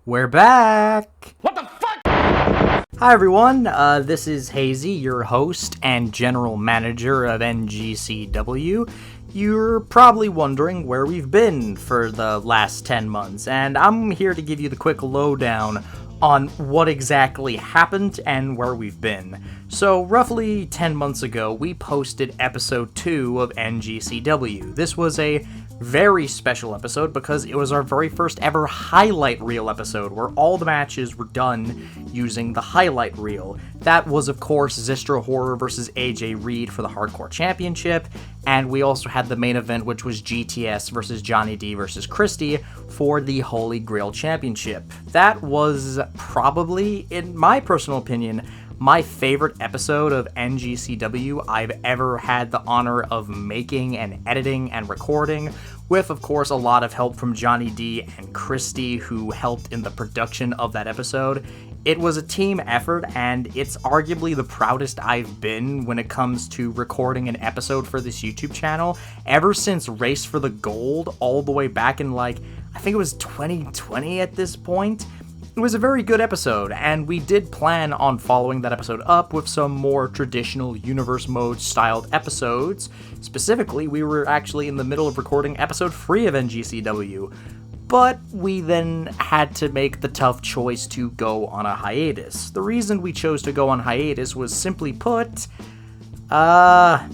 We're back! What the fuck? Hi everyone, this is Hazy, your host and general manager of NGCW. You're probably wondering where we've been for the last 10 months, and I'm here to give you the quick lowdown on what exactly happened and where we've been. So, roughly 10 months ago, we posted episode 2 of NGCW. This was a very special episode because it was our very first ever highlight reel episode where all the matches were done using the highlight reel. That was, of course, Zystra Horror versus AJ Reed for the Hardcore Championship, and we also had the main event, which was GTS versus Johnny D versus Christie for the Holy Grail Championship. That was probably, in my personal opinion, my favorite episode of NGCW I've ever had the honor of making and editing and recording, with, of course, a lot of help from Johnny D and Christie, who helped in the production of that episode. It was a team effort, and it's arguably the proudest I've been when it comes to recording an episode for this YouTube channel, ever since Race for the Gold, all the way back in, I think it was 2020 at this point. It was a very good episode, and we did plan on following that episode up with some more traditional Universe Mode styled episodes. Specifically, we were actually in the middle of recording episode 3 of NGCW, but we then had to make the tough choice to go on a hiatus. The reason we chose to go on hiatus was, simply put, WWE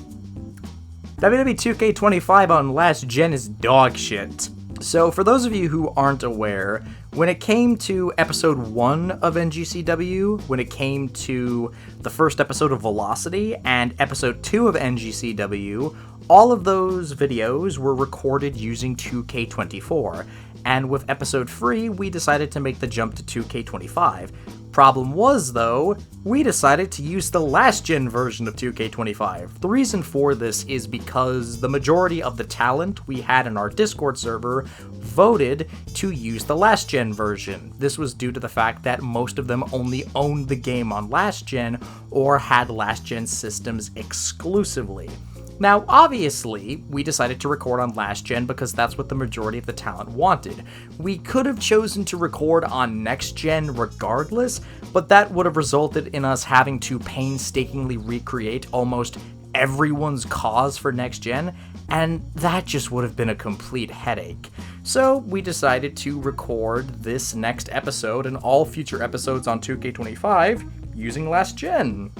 2K25 on Last Gen is dog shit. So, for those of you who aren't aware, when it came to episode 1 of NGCW, when it came to the first episode of Velocity, and episode 2 of NGCW, all of those videos were recorded using 2K24, and with episode 3, we decided to make the jump to 2K25. Problem was, though, we decided to use the last-gen version of 2K25. The reason for this is because the majority of the talent we had in our Discord server voted to use the last-gen version. This was due to the fact that most of them only owned the game on last-gen or had last-gen systems exclusively. Now, obviously, we decided to record on last gen because that's what the majority of the talent wanted. We could have chosen to record on next gen regardless, but that would have resulted in us having to painstakingly recreate almost everyone's cause for next gen, and that just would have been a complete headache. So we decided to record this next episode and all future episodes on 2K25 using last gen.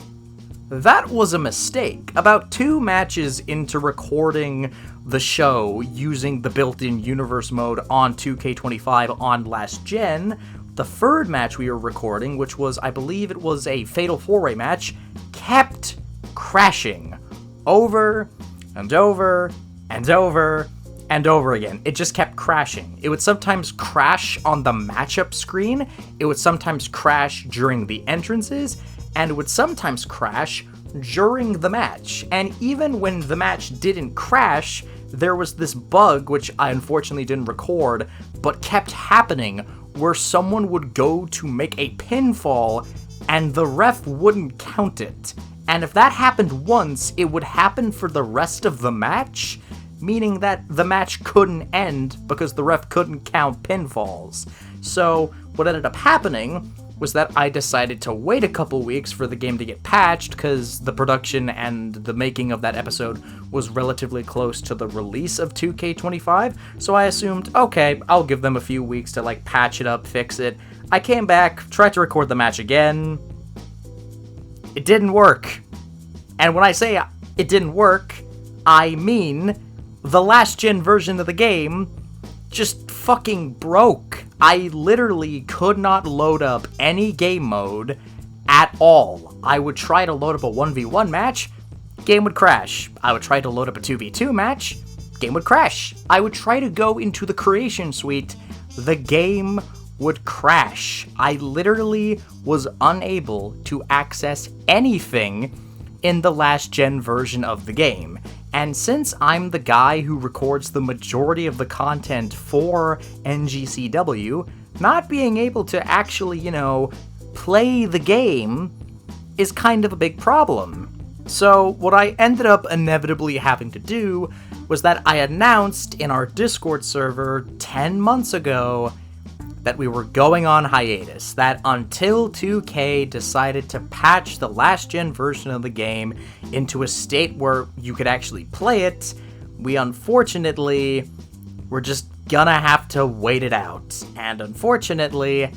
That was a mistake. About 2 matches into recording the show using the built-in Universe Mode on 2K25 on last gen, the third match we were recording, which was, I believe it was a Fatal 4-Way match, kept crashing. Over, and over, and over, and over again. It just kept crashing. It would sometimes crash on the matchup screen, it would sometimes crash during the entrances, and it would sometimes crash during the match. And even when the match didn't crash, there was this bug, which I unfortunately didn't record, but kept happening, where someone would go to make a pinfall, and the ref wouldn't count it. And if that happened once, it would happen for the rest of the match, meaning that the match couldn't end because the ref couldn't count pinfalls. So what ended up happening was that I decided to wait a couple weeks for the game to get patched because the production and the making of that episode was relatively close to the release of 2K25, so I assumed, okay, I'll give them a few weeks to patch it up, fix it. I came back, tried to record the match again. It didn't work. And when I say it didn't work, I mean the last gen version of the game just fucking broke. I literally could not load up any game mode at all. I would try to load up a 1v1 match, game would crash. I would try to load up a 2v2 match, game would crash. I would try to go into the creation suite, the game would crash. I literally was unable to access anything in the last gen version of the game. And since I'm the guy who records the majority of the content for NGCW, not being able to actually, play the game is kind of a big problem. So what I ended up inevitably having to do was that I announced in our Discord server 10 months ago that we were going on hiatus, that until 2K decided to patch the last-gen version of the game into a state where you could actually play it, we unfortunately were just gonna have to wait it out. And unfortunately,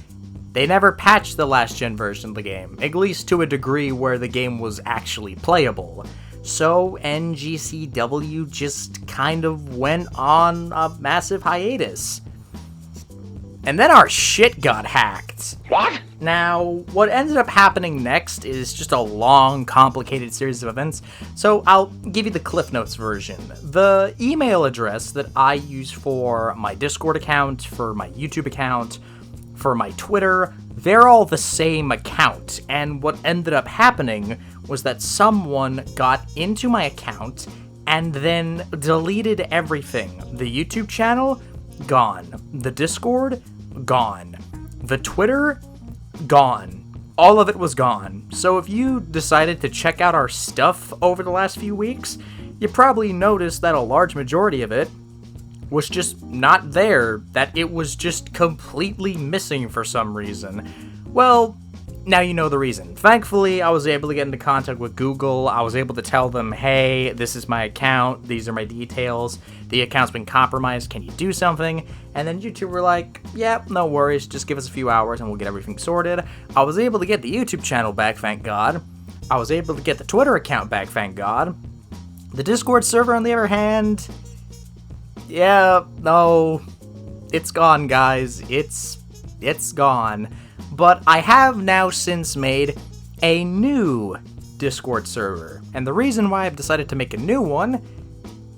they never patched the last-gen version of the game, at least to a degree where the game was actually playable. So NGCW just kind of went on a massive hiatus. And then our shit got hacked. What? Now, what ended up happening next is just a long, complicated series of events, so I'll give you the Cliff Notes version. The email address that I use for my Discord account, for my YouTube account, for my Twitter, they're all the same account, and what ended up happening was that someone got into my account and then deleted everything. The YouTube channel, gone. The Discord, gone. The Twitter, gone. All of it was gone. So if you decided to check out our stuff over the last few weeks, you probably noticed that a large majority of it was just not there, that it was just completely missing for some reason. Well, now you know the reason. Thankfully, I was able to get into contact with Google. I was able to tell them, hey, this is my account, these are my details, the account's been compromised, can you do something? And then YouTube were like, yeah, no worries, just give us a few hours and we'll get everything sorted. I was able to get the YouTube channel back, thank God. I was able to get the Twitter account back, thank God. The Discord server, on the other hand, yeah, no, it's gone, guys. It's gone. But I have now since made a new Discord server. And the reason why I've decided to make a new one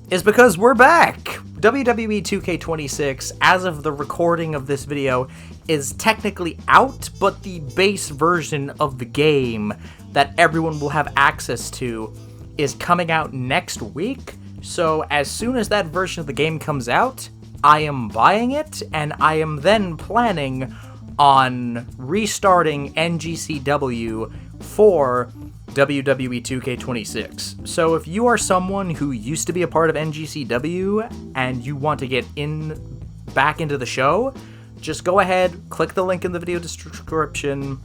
is because we're back! WWE 2K26, as of the recording of this video, is technically out, but the base version of the game that everyone will have access to is coming out next week. So as soon as that version of the game comes out, I am buying it, and I am then planning on restarting NGCW for WWE 2K26. So if you are someone who used to be a part of NGCW and you want to get back into the show, just go ahead, click the link in the video description,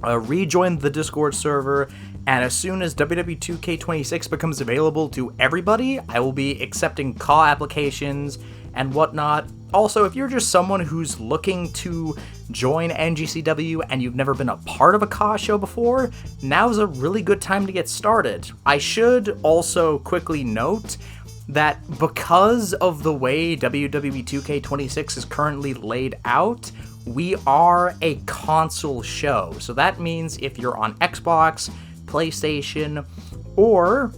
rejoin the Discord server, and as soon as WWE 2K26 becomes available to everybody, I will be accepting CAW applications and whatnot. Also, if you're just someone who's looking to join NGCW and you've never been a part of a CAW show before, now's a really good time to get started. I should also quickly note that because of the way WWE 2K26 is currently laid out, we are a console show. So that means if you're on Xbox, PlayStation, or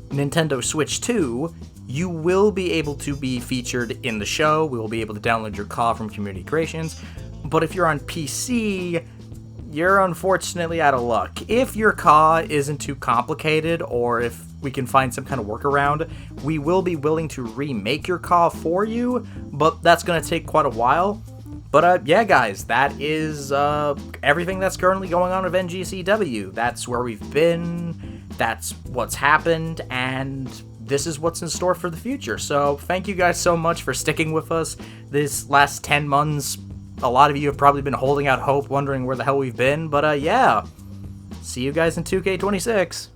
Nintendo Switch 2, you will be able to be featured in the show. We will be able to download your CAW from Community Creations. But if you're on PC, you're unfortunately out of luck. If your CAW isn't too complicated, or if we can find some kind of workaround, we will be willing to remake your CAW for you, but that's going to take quite a while. But yeah, guys, that is everything that's currently going on with NGCW. That's where we've been, that's what's happened, and this is what's in store for the future. So thank you guys so much for sticking with us this last 10 months. A lot of you have probably been holding out hope, wondering where the hell we've been, but yeah, see you guys in 2K26.